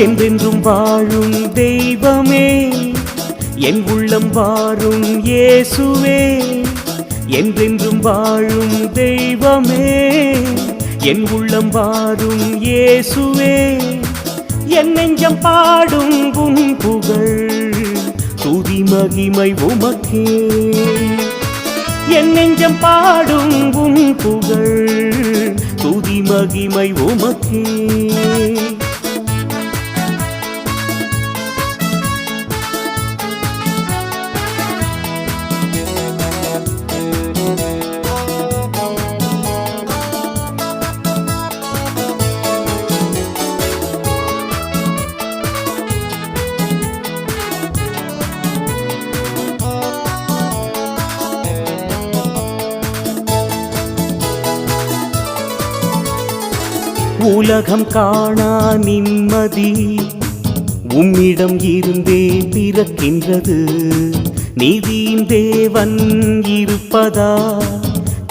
என்றென்றும் வாழும் தெய்வமே, என் உள்ளம் வாரும் இயேசுவே. என்றென்றும் வாழும் தெய்வமே, என் உள்ளம் வாரும் இயேசுவே. என் நெஞ்சம் பாடும் உன் புகழ், துதி மகிமை உமக்கே. என் நெஞ்சம் பாடும் உன் புகழ், துதி மகிமை உமக்கே. உலகம் காணா நிம்மதி உம்மிடம் இருந்தே பிறக்கின்றது. நீதியின் தேவன் இருப்பதா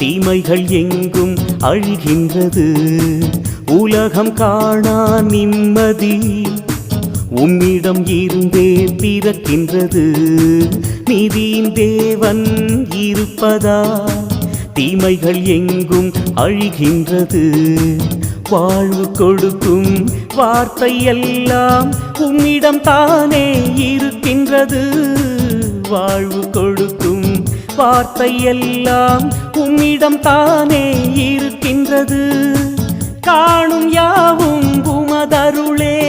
தீமைகள் எங்கும் அழிகின்றது. உலகம் காணா நிம்மதி உம்மிடம் இருந்தே பிறக்கின்றது. நீதியின் தேவன் இருப்பதா தீமைகள் எங்கும் அழிகின்றது. வாழ்வு கொடுக்கும் வார்த்தை எல்லாம் உம்மிடம் தானே இருக்கின்றது. வாழ்வு கொடுக்கும் வார்த்தை எல்லாம் உம்மிடம் தானே இருக்கின்றது. காணும் யாவும் உமதருளே,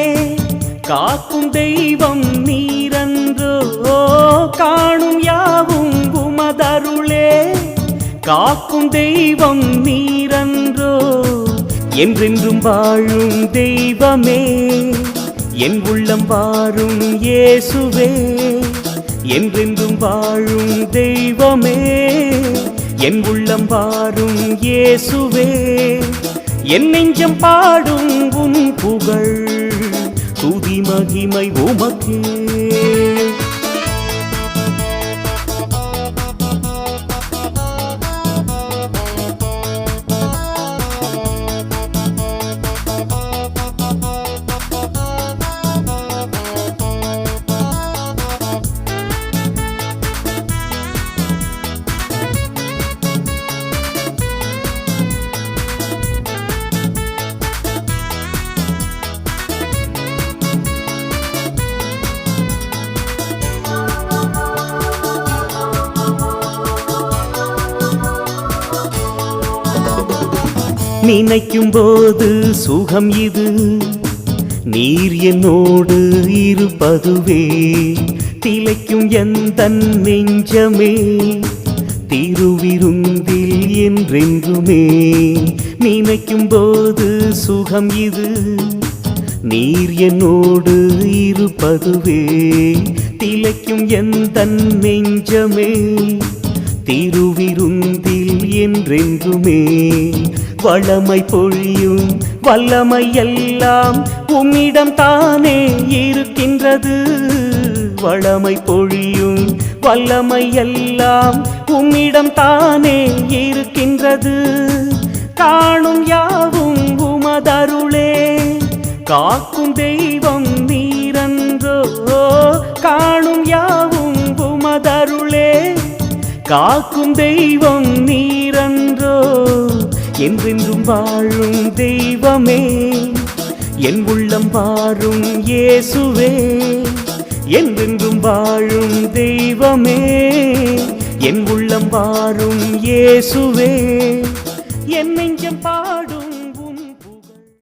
காக்கும் தெய்வம் நீரன்றோ. காணும் யாவும் உமதருளே, காக்கும் தெய்வம் நீரன்றோ. என்றென்றும் வாழும் தெய்வமே, என் உள்ளம் வாரும் இயேசுவே. என்றென்றும் வாழும் தெய்வமே, என் உள்ளம் வாரும் இயேசுவே. என் நெஞ்சம் பாடும் உன் புகழ், துதி மகிமை உமக்கே. நினைக்கும் போது சுகம் இது, நீர் என்னோடு இருப்பதுவே. திளைக்கும் எந்தன் நெஞ்சமே, திருவிருந்தில் என்றென்றுமே. நினைக்கும் போது சுகம் இது, நீர் என்னோடு இருப்பதுவே. திளைக்கும் எந்தன் நெஞ்சமே, திருவிருந்தில் என்றென்றுமே. வளமை பொழியும் வல்லமை எல்லாம் உம்மிடம் தானே இருக்கின்றது. வளமை பொழியும் வல்லமை எல்லாம் உம்மிடம் தானே இருக்கின்றது. காணும் யாவும் உமதருளே, காக்கும் தெய்வம் நீரன்றோ. காணும் யாவும் உமதருளே, காக்கும் தெய்வம் நீரன்றோ. என்றென்றும் வாழும் தெய்வமே, என் உள்ளம் வாரும் இயேசுவே. என்றென்றும் வாழும் தெய்வமே, என் உள்ளம் வாரும் இயேசுவே. என் நெஞ்சம்